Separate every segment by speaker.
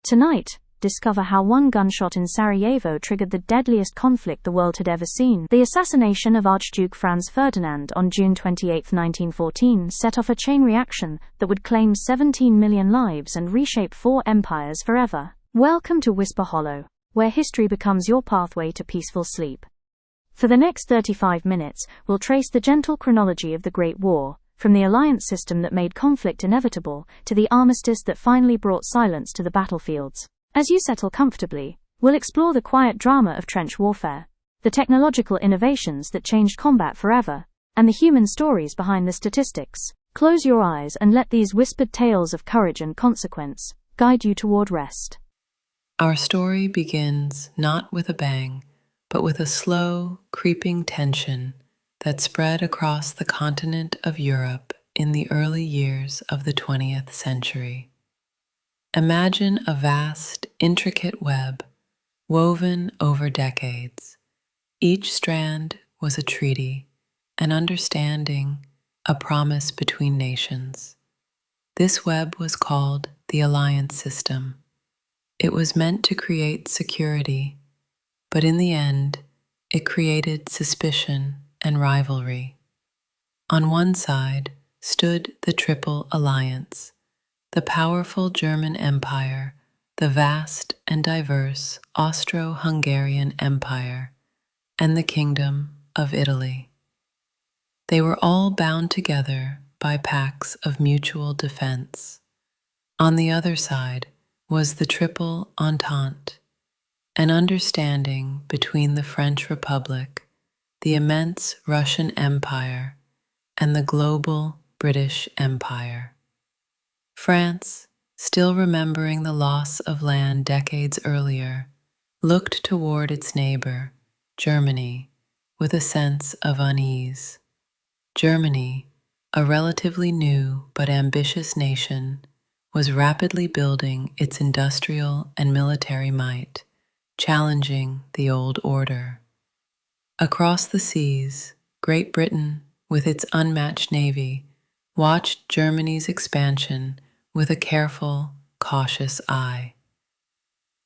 Speaker 1: Tonight, discover how one gunshot in Sarajevo triggered the deadliest conflict the world had ever seen. The assassination of Archduke Franz Ferdinand on June 28, 1914 set off a chain reaction that would claim 17 million lives and reshape 4 empires forever. Welcome to Whisper Hollow, where history becomes your pathway to peaceful sleep. For the next 35 minutes, we'll trace the gentle chronology of the Great War, from the alliance system that made conflict inevitable to the armistice that finally brought silence to the battlefields. As you settle comfortably, we'll explore the quiet drama of trench warfare, the technological innovations that changed combat forever, and the human stories behind the statistics. Close your eyes and let these whispered tales of courage and consequence guide you toward rest.
Speaker 2: Our story begins not with a bang, but with a slow, creeping tension that spread across the continent of Europe in the early years of the 20th century. Imagine a vast, intricate web woven over decades. Each strand was a treaty, an understanding, a promise between nations. This web was called the alliance system. It was meant to create security, but in the end, it created suspicion and rivalry. On one side stood the Triple Alliance, the powerful German Empire, the vast and diverse Austro-Hungarian Empire, and the Kingdom of Italy. They were all bound together by pacts of mutual defense. On the other side was the Triple Entente, an understanding between the French Republic, the immense Russian Empire, and the global British Empire. France, still remembering the loss of land decades earlier, looked toward its neighbor, Germany, with a sense of unease. Germany, a relatively new but ambitious nation, was rapidly building its industrial and military might, challenging the old order. Across the seas, Great Britain, with its unmatched navy, watched Germany's expansion with a careful, cautious eye.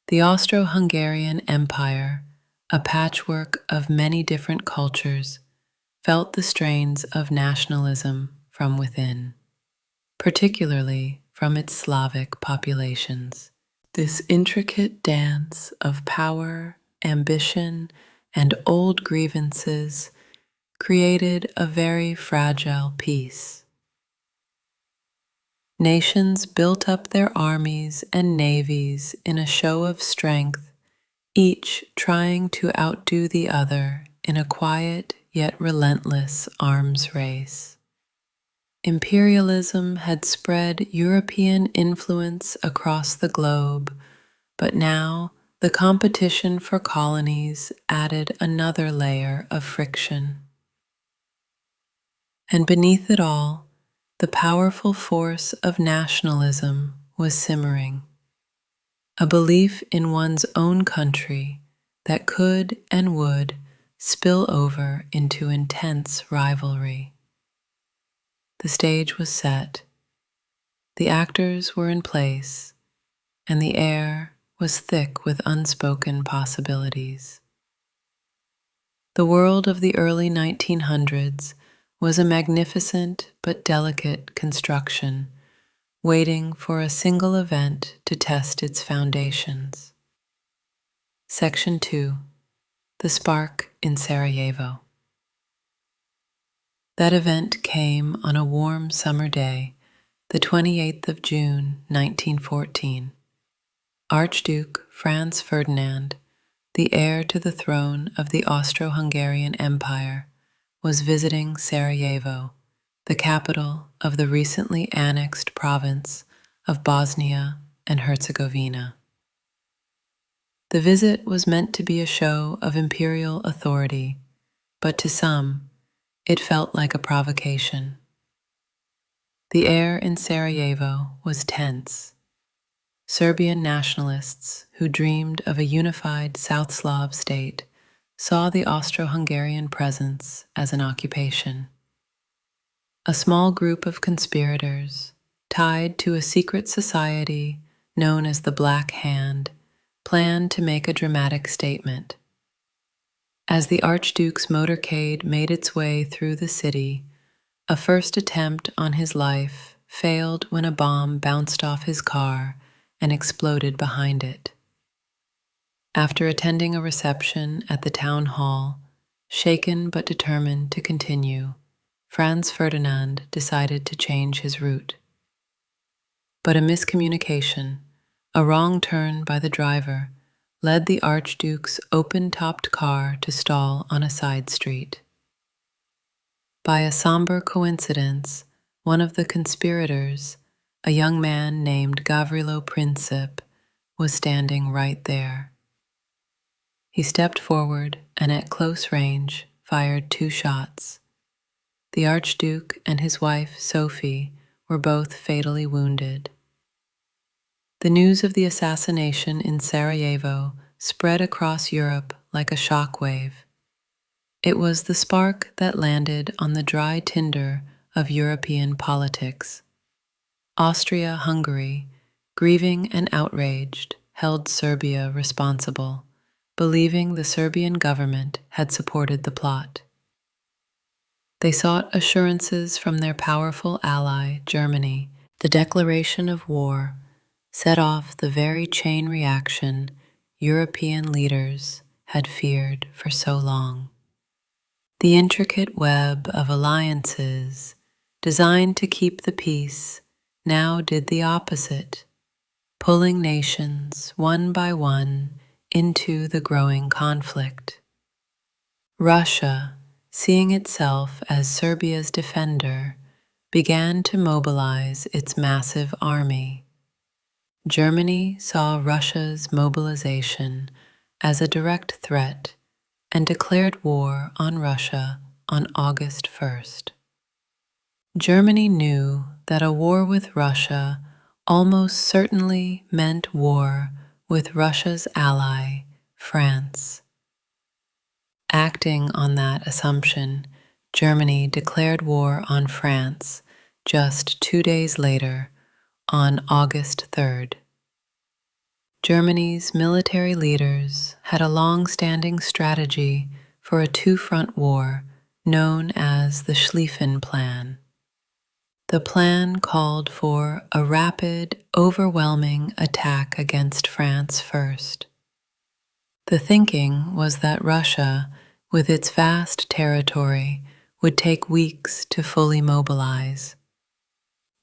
Speaker 2: The Austro-Hungarian Empire, a patchwork of many different cultures, felt the strains of nationalism from within, particularly from its Slavic populations. This intricate dance of power, ambition, and old grievances created a very fragile peace. Nations built up their armies and navies in a show of strength, each trying to outdo the other in a quiet yet relentless arms race. Imperialism had spread European influence across the globe, but now the competition for colonies added another layer of friction. And beneath it all, the powerful force of nationalism was simmering, a belief in one's own country that could and would spill over into intense rivalry. The stage was set, the actors were in place, and the air was thick with unspoken possibilities. The world of the early 1900s was a magnificent but delicate construction, waiting for a single event to test its foundations. Section 2. The Spark in Sarajevo. That event came on a warm summer day, the 28th of June, 1914. Archduke Franz Ferdinand, the heir to the throne of the Austro-Hungarian Empire, was visiting Sarajevo, the capital of the recently annexed province of Bosnia and Herzegovina. The visit was meant to be a show of imperial authority, but to some, it felt like a provocation. The air in Sarajevo was tense. Serbian nationalists who dreamed of a unified South Slav state saw the Austro-Hungarian presence as an occupation. A small group of conspirators, tied to a secret society known as the Black Hand, planned to make a dramatic statement. As the Archduke's motorcade made its way through the city, a first attempt on his life failed when a bomb bounced off his car and exploded behind it. After attending a reception at the town hall, shaken but determined to continue, Franz Ferdinand decided to change his route. But a miscommunication, a wrong turn by the driver, led the Archduke's open-topped car to stall on a side street. By a somber coincidence, one of the conspirators, a young man named Gavrilo Princip, was standing right there. He stepped forward and at close range fired 2 shots. The Archduke and his wife, Sophie, were both fatally wounded. The news of the assassination in Sarajevo spread across Europe like a shockwave. It was the spark that landed on the dry tinder of European politics. Austria-Hungary, grieving and outraged, held Serbia responsible, believing the Serbian government had supported the plot. They sought assurances from their powerful ally, Germany. The declaration of war set off the very chain reaction European leaders had feared for so long. The intricate web of alliances designed to keep the peace now did the opposite, pulling nations one by one into the growing conflict. Russia, seeing itself as Serbia's defender, began to mobilize its massive army. Germany saw Russia's mobilization as a direct threat and declared war on Russia on August 1st. Germany knew that a war with Russia almost certainly meant war with Russia's ally, France. Acting on that assumption, Germany declared war on France just 2 days later, on August 3rd. Germany's military leaders had a long-standing strategy for a 2-front war known as the Schlieffen Plan. The plan called for a rapid, overwhelming attack against France first. The thinking was that Russia, with its vast territory, would take weeks to fully mobilize.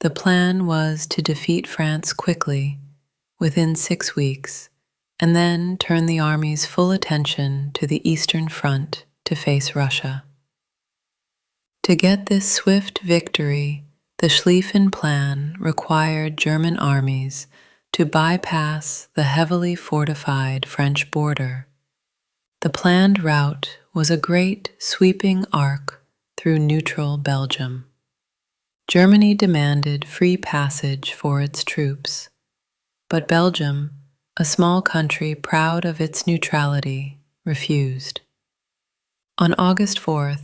Speaker 2: The plan was to defeat France quickly, within 6 weeks, and then turn the army's full attention to the Eastern Front to face Russia. To get this swift victory, the Schlieffen Plan required German armies to bypass the heavily fortified French border. The planned route was a great sweeping arc through neutral Belgium. Germany demanded free passage for its troops, but Belgium, a small country proud of its neutrality, refused. On August 4th,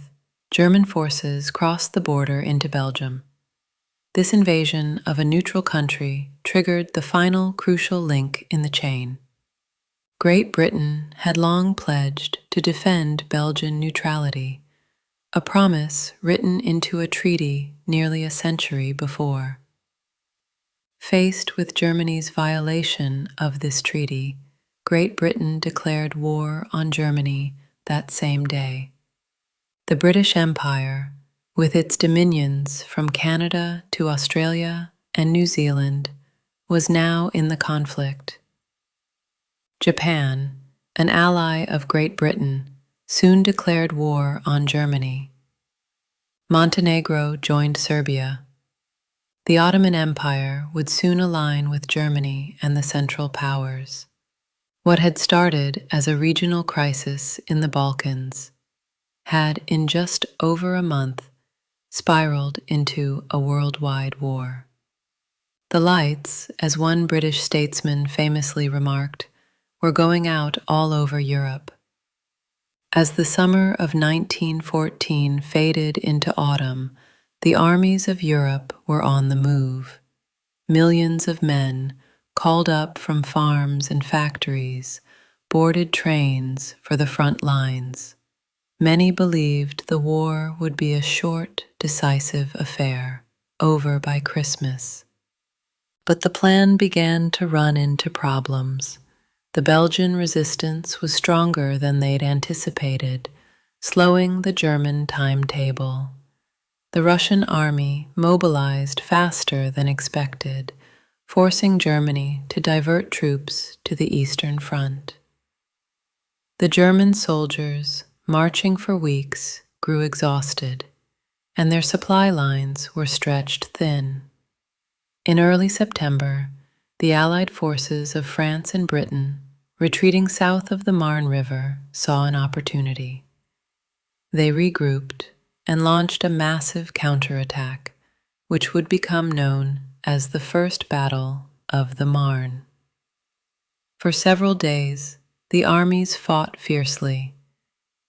Speaker 2: German forces crossed the border into Belgium. This invasion of a neutral country triggered the final crucial link in the chain. Great Britain had long pledged to defend Belgian neutrality, a promise written into a treaty nearly a century before. Faced with Germany's violation of this treaty, Great Britain declared war on Germany that same day. The British Empire, with its dominions from Canada to Australia and New Zealand, was now in the conflict. Japan, an ally of Great Britain, soon declared war on Germany. Montenegro joined Serbia. The Ottoman Empire would soon align with Germany and the Central Powers. What had started as a regional crisis in the Balkans had, in just over a month, spiraled into a worldwide war. The lights, as one British statesman famously remarked, were going out all over Europe. As the summer of 1914 faded into autumn, the armies of Europe were on the move. Millions of men, called up from farms and factories, boarded trains for the front lines. Many believed the war would be a short, decisive affair, over by Christmas. But the plan began to run into problems. The Belgian resistance was stronger than they'd anticipated, slowing the German timetable. The Russian army mobilized faster than expected, forcing Germany to divert troops to the Eastern Front. The German soldiers, marching for weeks, grew exhausted, and their supply lines were stretched thin. In early September, the Allied forces of France and Britain, retreating south of the Marne River, saw an opportunity. They regrouped and launched a massive counterattack, which would become known as the First Battle of the Marne. For several days, the armies fought fiercely.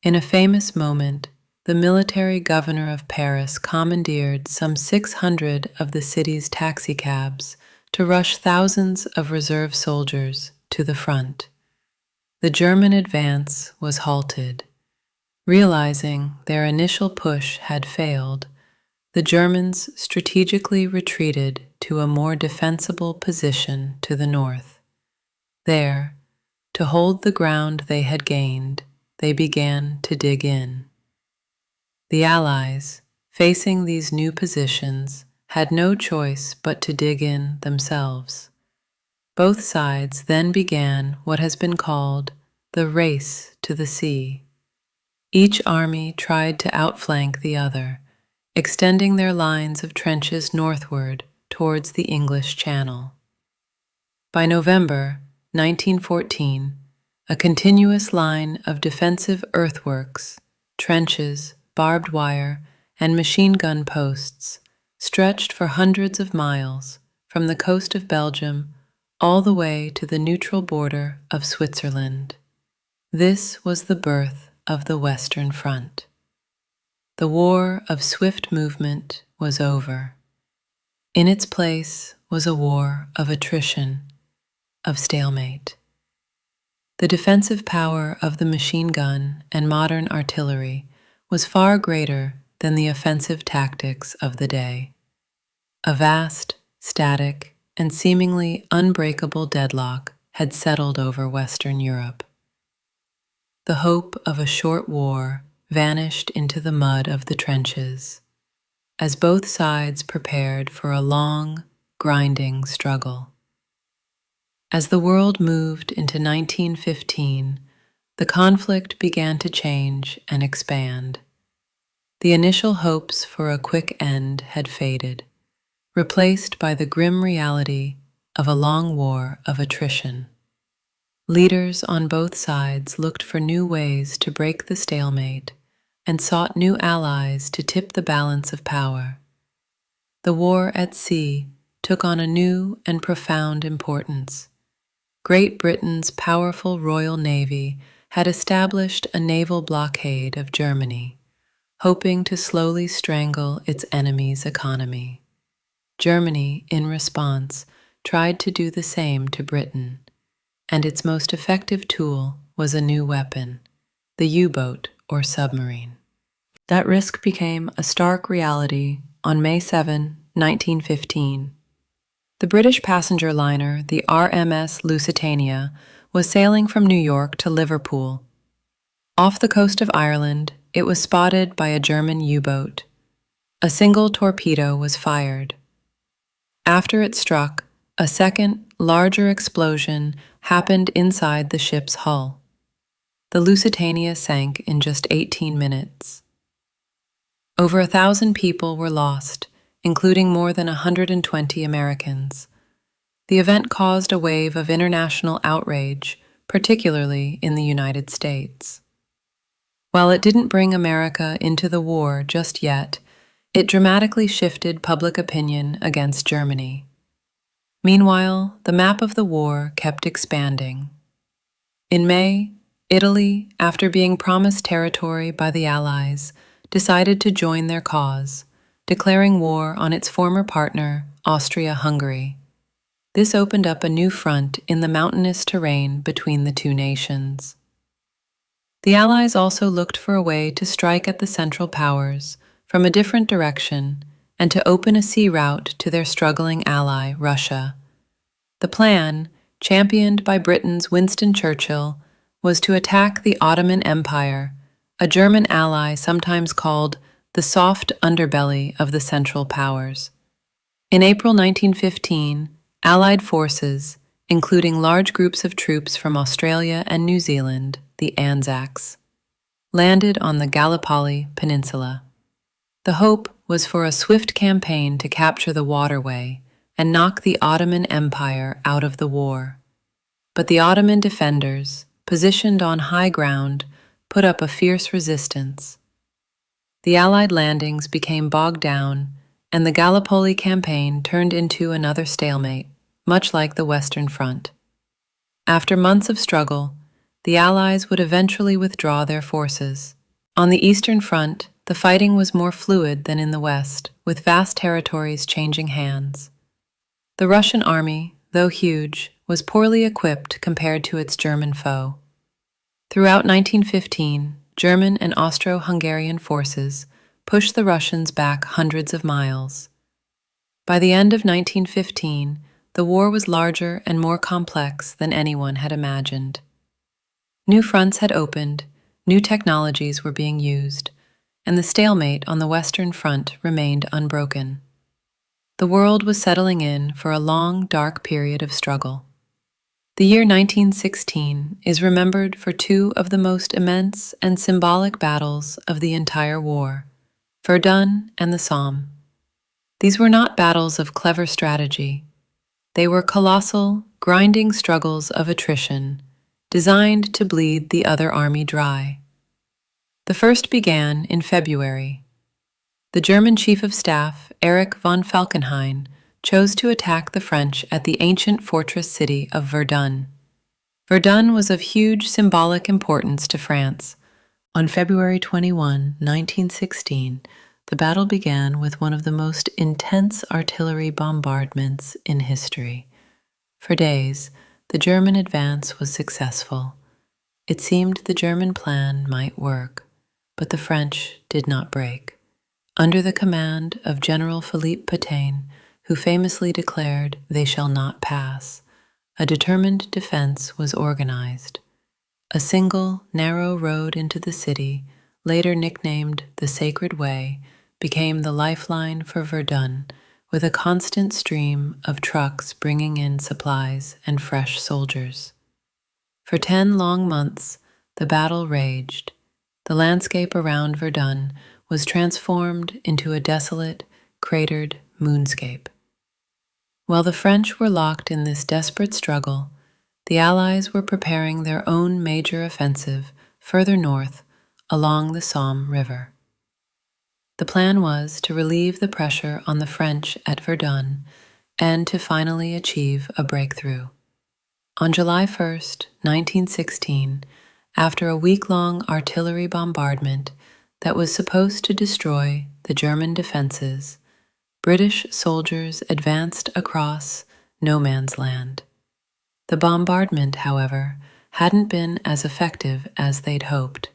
Speaker 2: In a famous moment, the military governor of Paris commandeered some 600 of the city's taxicabs to rush thousands of reserve soldiers to the front. The German advance was halted. Realizing their initial push had failed, the Germans strategically retreated to a more defensible position to the north. There, to hold the ground they had gained, they began to dig in. The Allies, facing these new positions, had no choice but to dig in themselves. Both sides then began what has been called the race to the sea. Each army tried to outflank the other, extending their lines of trenches northward towards the English Channel. By November 1914, a continuous line of defensive earthworks, trenches, barbed wire, and machine gun posts stretched for hundreds of miles from the coast of Belgium all the way to the neutral border of Switzerland. This was the birth of the Western Front. The war of swift movement was over. In its place was a war of attrition, of stalemate. The defensive power of the machine gun and modern artillery was far greater than the offensive tactics of the day. A vast, static, and seemingly unbreakable deadlock had settled over Western Europe. The hope of a short war vanished into the mud of the trenches, as both sides prepared for a long, grinding struggle. As the world moved into 1915, the conflict began to change and expand. The initial hopes for a quick end had faded, replaced by the grim reality of a long war of attrition. Leaders on both sides looked for new ways to break the stalemate and sought new allies to tip the balance of power. The war at sea took on a new and profound importance. Great Britain's powerful Royal Navy had established a naval blockade of Germany, hoping to slowly strangle its enemy's economy. Germany, in response, tried to do the same to Britain, and its most effective tool was a new weapon, the U-boat or submarine. That risk became a stark reality on May 7, 1915. The British passenger liner, the RMS Lusitania, was sailing from New York to Liverpool. Off the coast of Ireland, it was spotted by a German U-boat. A single torpedo was fired. After it struck, a second, larger explosion happened inside the ship's hull. The Lusitania sank in just 18 minutes. Over 1,000 people were lost, including more than 120 Americans. The event caused a wave of international outrage, particularly in the United States. While it didn't bring America into the war just yet, it dramatically shifted public opinion against Germany. Meanwhile, the map of the war kept expanding. In May, Italy, after being promised territory by the Allies, decided to join their cause, declaring war on its former partner, Austria-Hungary. This opened up a new front in the mountainous terrain between the two nations. The Allies also looked for a way to strike at the Central Powers from a different direction and to open a sea route to their struggling ally, Russia. The plan, championed by Britain's Winston Churchill, was to attack the Ottoman Empire, a German ally sometimes called the soft underbelly of the Central Powers. In April 1915, Allied forces, including large groups of troops from Australia and New Zealand, the Anzacs, landed on the Gallipoli Peninsula. The hope was for a swift campaign to capture the waterway and knock the Ottoman Empire out of the war. But the Ottoman defenders, positioned on high ground, put up a fierce resistance. The Allied landings became bogged down, and the Gallipoli campaign turned into another stalemate, much like the Western Front. After months of struggle, the Allies would eventually withdraw their forces. On the Eastern Front, the fighting was more fluid than in the West, with vast territories changing hands. The Russian army, though huge, was poorly equipped compared to its German foe. Throughout 1915, German and Austro-Hungarian forces pushed the Russians back hundreds of miles. By the end of 1915, the war was larger and more complex than anyone had imagined. New fronts had opened, new technologies were being used, and the stalemate on the Western Front remained unbroken. The world was settling in for a long, dark period of struggle. The year 1916 is remembered for two of the most immense and symbolic battles of the entire war, Verdun and the Somme. These were not battles of clever strategy. They were colossal, grinding struggles of attrition, designed to bleed the other army dry. The first began in February. The German Chief of Staff, Erich von Falkenhayn, chose to attack the French at the ancient fortress city of Verdun. Verdun was of huge symbolic importance to France. On February 21, 1916, the battle began with one of the most intense artillery bombardments in history. For days, the German advance was successful. It seemed the German plan might work, but the French did not break. Under the command of General Philippe Pétain, who famously declared, "They shall not pass," a determined defense was organized. A single, narrow road into the city, later nicknamed the Sacred Way, became the lifeline for Verdun, with a constant stream of trucks bringing in supplies and fresh soldiers. For 10 long months, the battle raged. The landscape around Verdun was transformed into a desolate, cratered moonscape. While the French were locked in this desperate struggle, the Allies were preparing their own major offensive further north along the Somme River. The plan was to relieve the pressure on the French at Verdun and to finally achieve a breakthrough. On July 1st, 1916, after a week-long artillery bombardment that was supposed to destroy the German defenses, British soldiers advanced across no man's land. The bombardment, however, hadn't been as effective as they'd hoped.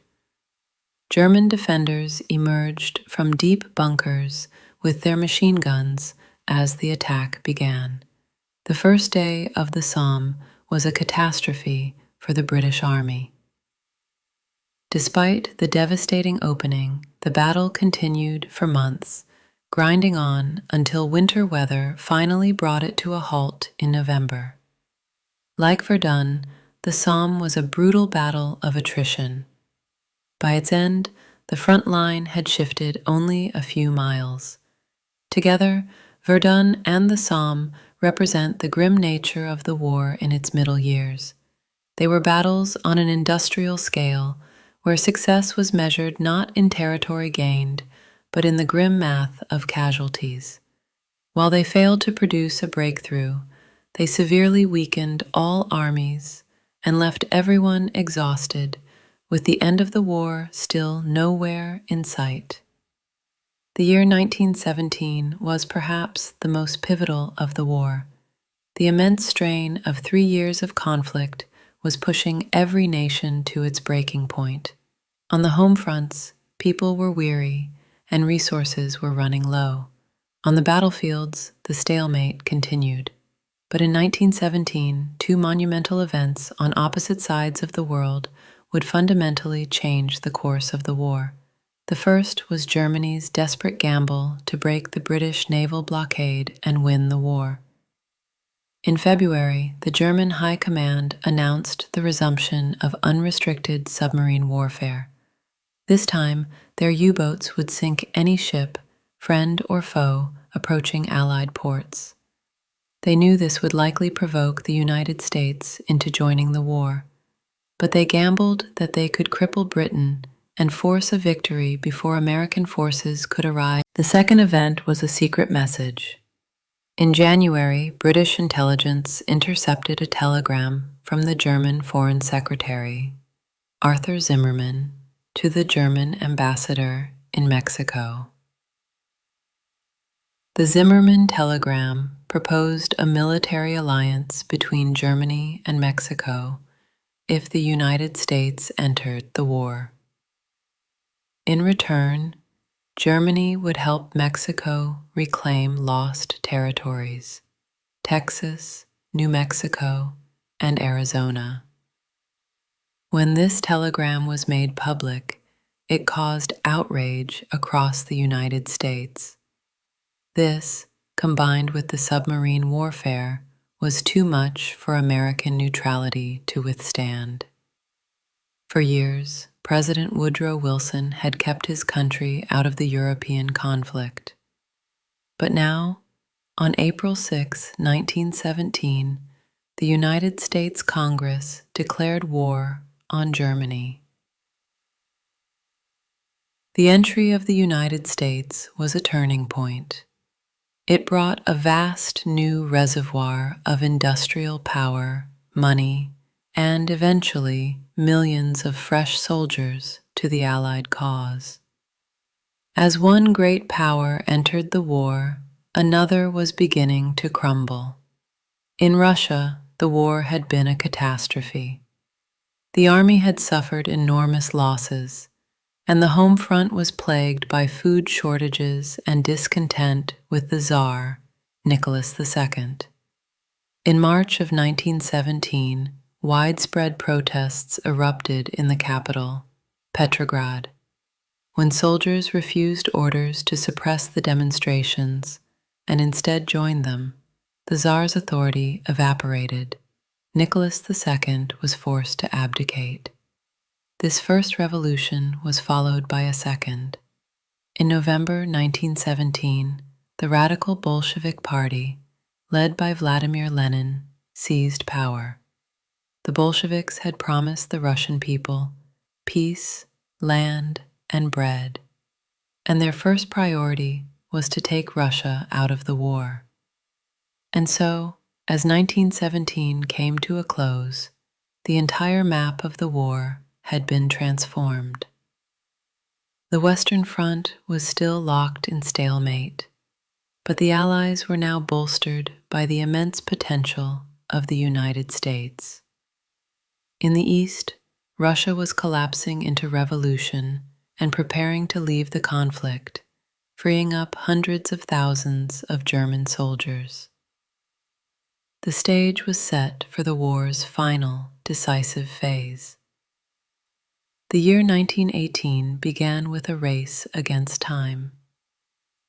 Speaker 2: German defenders emerged from deep bunkers with their machine guns as the attack began. The first day of the Somme was a catastrophe for the British Army. Despite the devastating opening, the battle continued for months, grinding on until winter weather finally brought it to a halt in November. Like Verdun, the Somme was a brutal battle of attrition. By its end, the front line had shifted only a few miles. Together, Verdun and the Somme represent the grim nature of the war in its middle years. They were battles on an industrial scale, where success was measured not in territory gained, but in the grim math of casualties. While they failed to produce a breakthrough, they severely weakened all armies and left everyone exhausted, with the end of the war still nowhere in sight. The year 1917 was perhaps the most pivotal of the war. The immense strain of 3 years of conflict was pushing every nation to its breaking point. On the home fronts, people were weary and resources were running low. On the battlefields, the stalemate continued. But in 1917, two monumental events on opposite sides of the world would fundamentally change the course of the war. The first was Germany's desperate gamble to break the British naval blockade and win the war. In February, the German High Command announced the resumption of unrestricted submarine warfare. This time, their U-boats would sink any ship, friend or foe, approaching Allied ports. They knew this would likely provoke the United States into joining the war, but they gambled that they could cripple Britain and force a victory before American forces could arrive. The second event was a secret message. In January, British intelligence intercepted a telegram from the German Foreign Secretary, Arthur Zimmermann, to the German ambassador in Mexico. The Zimmermann telegram proposed a military alliance between Germany and Mexico if the United States entered the war. In return, Germany would help Mexico reclaim lost territories, Texas, New Mexico, and Arizona. When this telegram was made public, it caused outrage across the United States. This, combined with the submarine warfare, was too much for American neutrality to withstand. For years, President Woodrow Wilson had kept his country out of the European conflict. But now, on April 6, 1917, the United States Congress declared war on Germany. The entry of the United States was a turning point. It brought a vast new reservoir of industrial power, money, and eventually millions of fresh soldiers to the Allied cause. As one great power entered the war, another was beginning to crumble. In Russia, the war had been a catastrophe. The army had suffered enormous losses, and the home front was plagued by food shortages and discontent with the Tsar, Nicholas II. In March of 1917, widespread protests erupted in the capital, Petrograd. When soldiers refused orders to suppress the demonstrations and instead joined them, the Tsar's authority evaporated. Nicholas II was forced to abdicate. This first revolution was followed by a second. In November 1917, the radical Bolshevik Party, led by Vladimir Lenin, seized power. The Bolsheviks had promised the Russian people peace, land, and bread, and their first priority was to take Russia out of the war. And so, as 1917 came to a close, the entire map of the war had been transformed. The Western Front was still locked in stalemate, but the Allies were now bolstered by the immense potential of the United States. In the East, Russia was collapsing into revolution and preparing to leave the conflict, freeing up hundreds of thousands of German soldiers. The stage was set for the war's final, decisive phase. The year 1918 began with a race against time.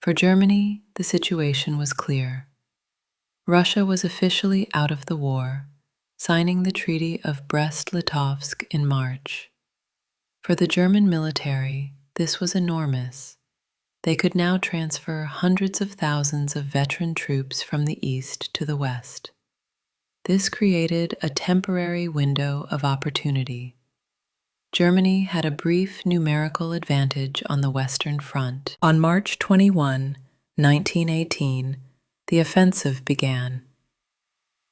Speaker 2: For Germany, the situation was clear. Russia was officially out of the war, signing the Treaty of Brest-Litovsk in March. For the German military, this was enormous. They could now transfer hundreds of thousands of veteran troops from the east to the west. This created a temporary window of opportunity. Germany had a brief numerical advantage on the Western Front. On March 21, 1918, the offensive began.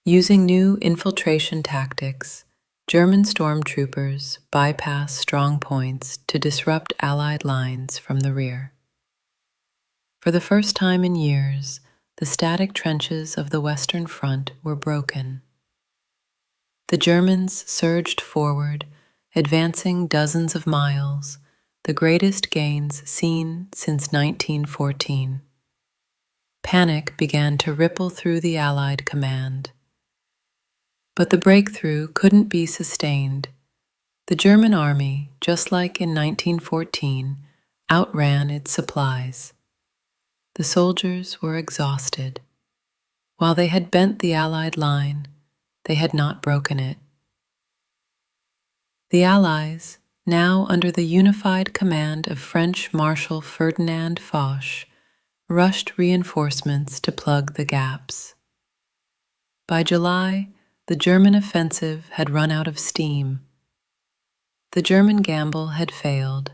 Speaker 2: Using new infiltration tactics, German stormtroopers bypassed strong points to disrupt Allied lines from the rear. For the first time in years, the static trenches of the Western Front were broken. The Germans surged forward, advancing dozens of miles, the greatest gains seen since 1914. Panic began to ripple through the Allied command. But the breakthrough couldn't be sustained. The German army, just like in 1914, outran its supplies. The soldiers were exhausted. While they had bent the Allied line, they had not broken it. The Allies, now under the unified command of French Marshal Ferdinand Foch, rushed reinforcements to plug the gaps. By July, the German offensive had run out of steam. The German gamble had failed,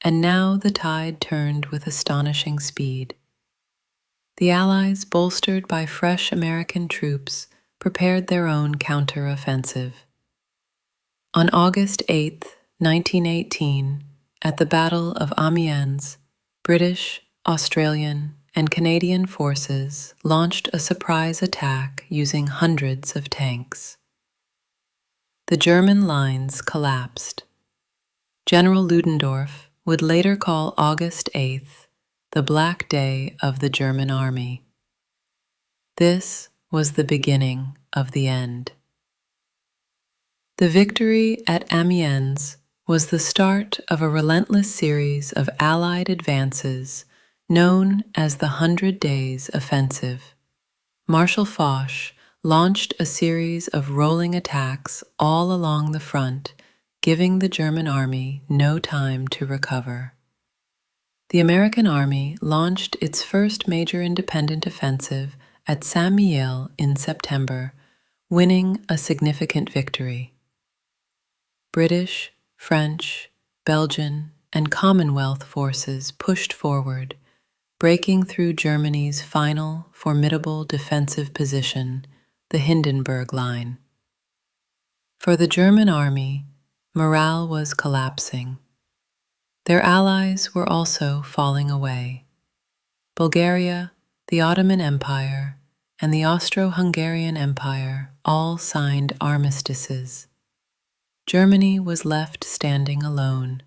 Speaker 2: and now the tide turned with astonishing speed. The Allies, bolstered by fresh American troops, prepared their own counter-offensive. On August 8, 1918, at the Battle of Amiens, British, Australian, and Canadian forces launched a surprise attack using hundreds of tanks. The German lines collapsed. General Ludendorff would later call August 8th the Black Day of the German Army. This was the beginning of the end. The victory at Amiens was the start of a relentless series of Allied advances known as the 100 Days Offensive. Marshal Foch launched a series of rolling attacks all along the front, giving the German army no time to recover. The American army launched its first major independent offensive at Saint-Mihiel in September, winning a significant victory. British, French, Belgian, and Commonwealth forces pushed forward, breaking through Germany's final, formidable defensive position, the Hindenburg Line. For the German army, morale was collapsing. Their allies were also falling away. Bulgaria, the Ottoman Empire, and the Austro-Hungarian Empire all signed armistices. Germany was left standing alone.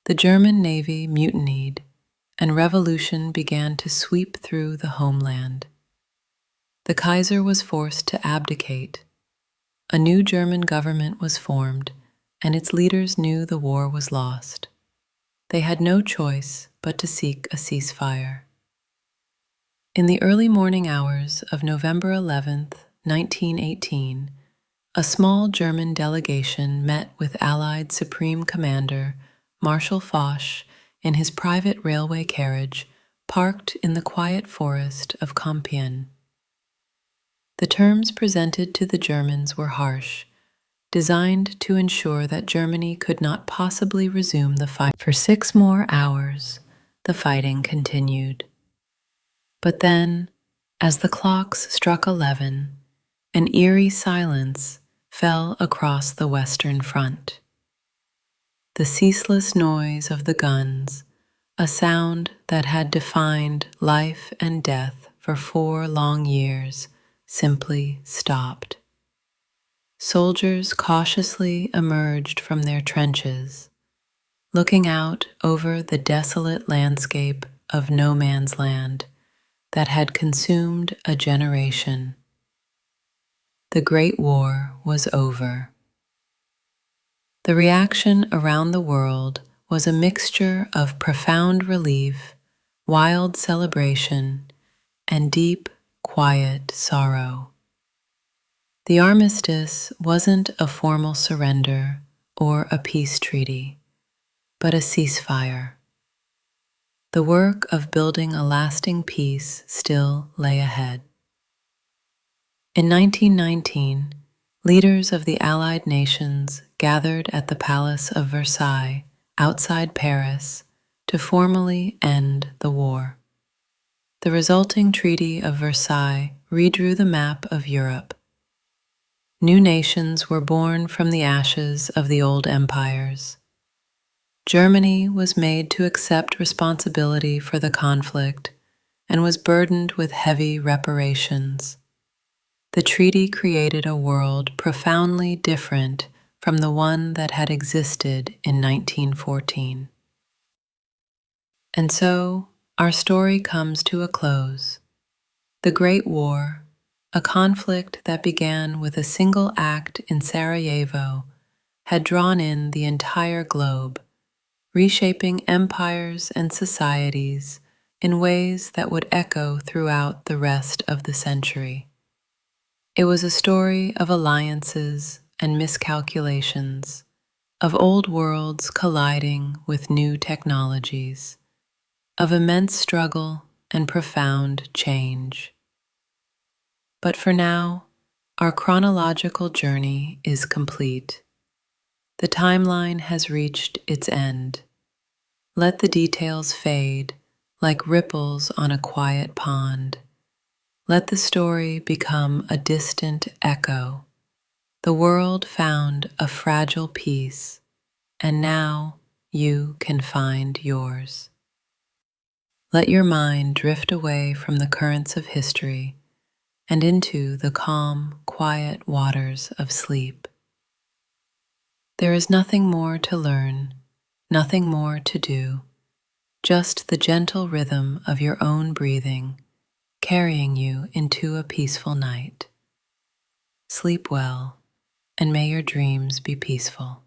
Speaker 2: The German navy mutinied, and revolution began to sweep through the homeland. The Kaiser was forced to abdicate. A new German government was formed, and its leaders knew the war was lost. They had no choice but to seek a ceasefire. In the early morning hours of November 11, 1918, a small German delegation met with Allied Supreme Commander Marshal Foch in his private railway carriage parked in the quiet forest of Compiègne. The terms presented to the Germans were harsh, designed to ensure that Germany could not possibly resume the fight. For 6 more hours, the fighting continued. But then, as the clocks struck 11, an eerie silence fell across the Western Front. The ceaseless noise of the guns, a sound that had defined life and death for 4 long years, simply stopped. Soldiers cautiously emerged from their trenches, looking out over the desolate landscape of no man's land that had consumed a generation. The Great War was over. The reaction around the world was a mixture of profound relief, wild celebration, and deep, quiet sorrow. The armistice wasn't a formal surrender or a peace treaty, but a ceasefire. The work of building a lasting peace still lay ahead. In 1919, leaders of the Allied nations gathered at the Palace of Versailles outside Paris to formally end the war. The resulting Treaty of Versailles redrew the map of Europe. New nations were born from the ashes of the old empires. Germany was made to accept responsibility for the conflict, and was burdened with heavy reparations. The treaty created a world profoundly different from the one that had existed in 1914. And so, our story comes to a close. The Great War, a conflict that began with a single act in Sarajevo, had drawn in the entire globe, reshaping empires and societies in ways that would echo throughout the rest of the century. It was a story of alliances and miscalculations, of old worlds colliding with new technologies, of immense struggle and profound change. But for now, our chronological journey is complete. The timeline has reached its end. Let the details fade like ripples on a quiet pond. Let the story become a distant echo. The world found a fragile peace, and now you can find yours. Let your mind drift away from the currents of history and into the calm, quiet waters of sleep. There is nothing more to learn, nothing more to do, just the gentle rhythm of your own breathing carrying you into a peaceful night. Sleep well, and may your dreams be peaceful.